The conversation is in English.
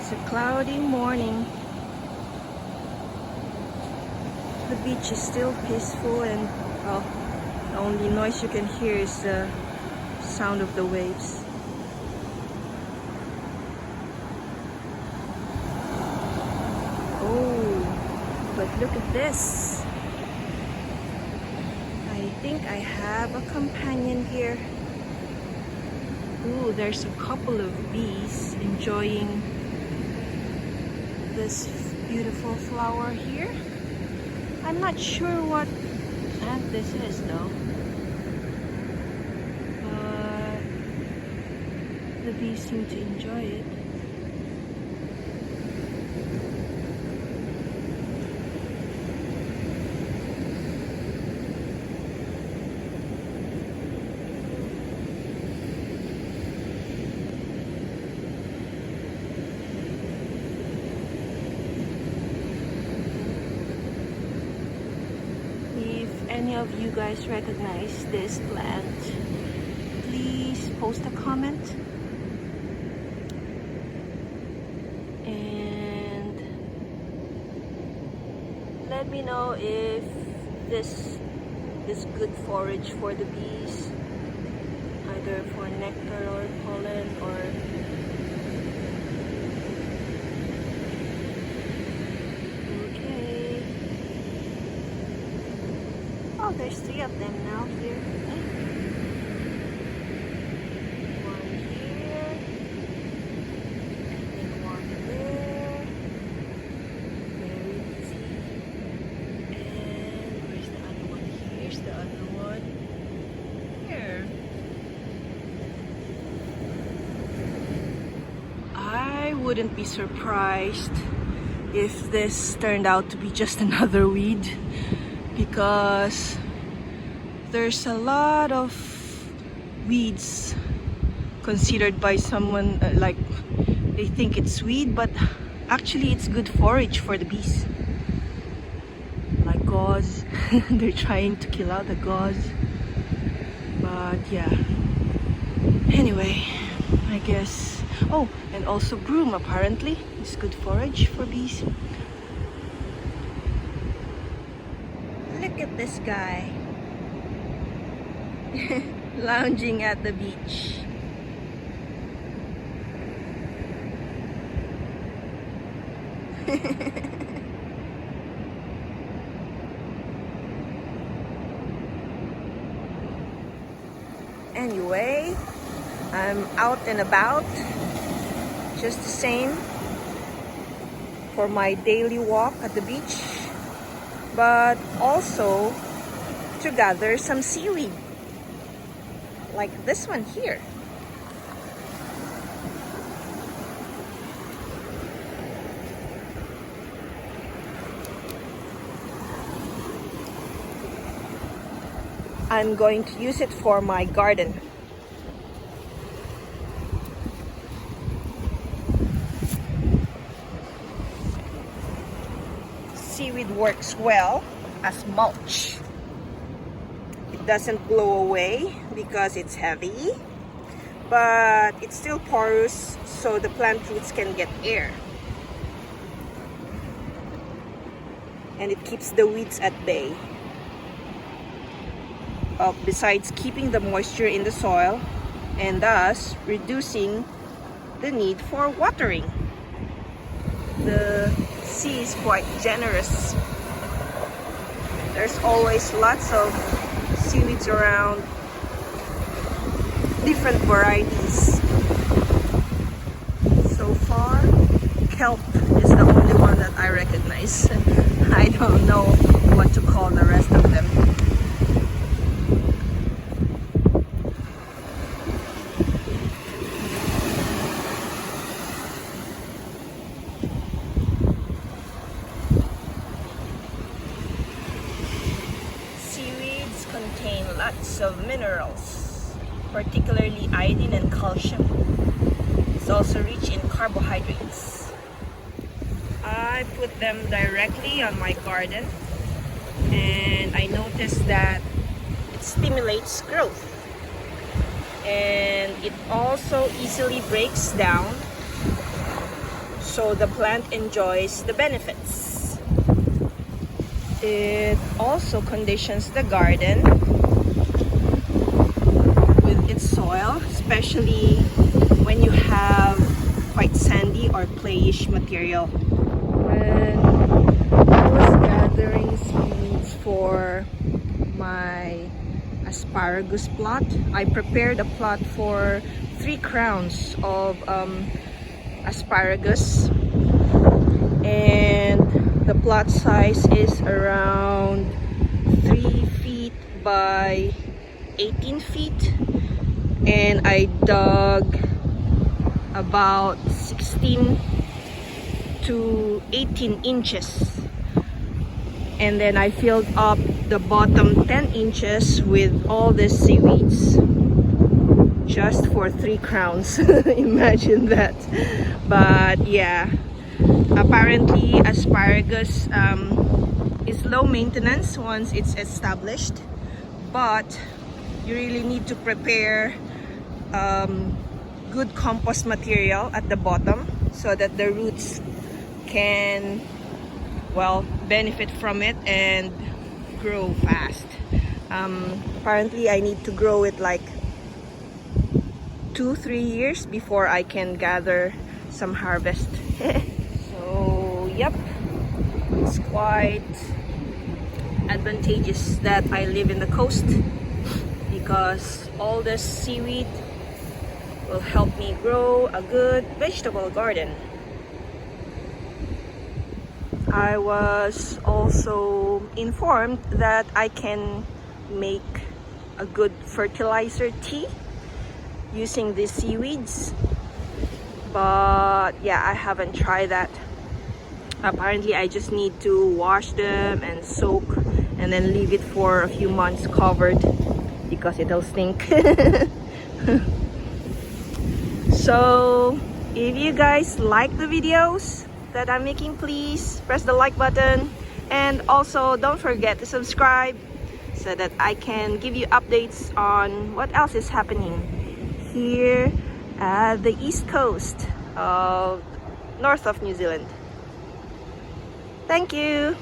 It's a cloudy morning. The beach is still peaceful, and well, the only noise you can hear is the sound of the waves. Oh, but look at this. I think I have a companion here. Ooh, there's a couple of bees enjoying this beautiful flower here. I'm not sure what plant this is though. But the bees seem to enjoy it. Any of you guys recognize this plant, please post a comment and let me know if this is good forage for the bees, either for nectar or pollen or oh, there's 3 of them now here. One here, and then one there. Very easy. And where's the other one? Here's the other one. Here. I wouldn't be surprised if this turned out to be just another weed, because there's a lot of weeds considered by someone like they think it's weed, but actually it's good forage for the bees, like gauze. They're trying to kill out the gauze, but yeah, anyway, I guess. Oh, and also broom apparently is good forage for bees. Look at this guy lounging at the beach. Anyway, I'm out and about just the same for my daily walk at the beach, but also to gather some seaweed, like this one here. I'm going to use it for my garden. Seaweed works well as mulch. It doesn't blow away because it's heavy, but it's still porous, so the plant roots can get air. And it keeps the weeds at bay. Besides keeping the moisture in the soil and thus reducing the need for watering. The sea is quite generous. There's always lots of seaweeds around, different varieties. So far, kelp is the only one that I recognize. I don't know what to call the rest of them. Contain lots of minerals, particularly iodine and calcium. It's also rich in carbohydrates. I put them directly on my garden, and I noticed that it stimulates growth, and it also easily breaks down, so the plant enjoys the benefits. It also conditions the garden with its soil, especially when you have quite sandy or clayish material. When I was gathering seeds for my asparagus plot, I prepared a plot for 3 crowns of asparagus, and the plot size is around 3 feet by 18 feet, and I dug about 16 to 18 inches, and then I filled up the bottom 10 inches with all these seaweeds just for 3 crowns. Imagine that. But yeah, apparently asparagus is low maintenance once it's established, but you really need to prepare good compost material at the bottom so that the roots can, well, benefit from it and grow fast. Apparently I need to grow it like 2-3 years before I can gather some harvest. So yep, it's quite advantageous that I live in the coast, because all this seaweed will help me grow a good vegetable garden. I was also informed that I can make a good fertilizer tea using these seaweeds, but yeah, I haven't tried that. Apparently I just need to wash them and soak and then leave it for a few months covered, because it'll stink. So if you guys like the videos that I'm making, please press the like button, and also don't forget to subscribe so that I can give you updates on what else is happening here at the east coast of north of New Zealand. Thank you.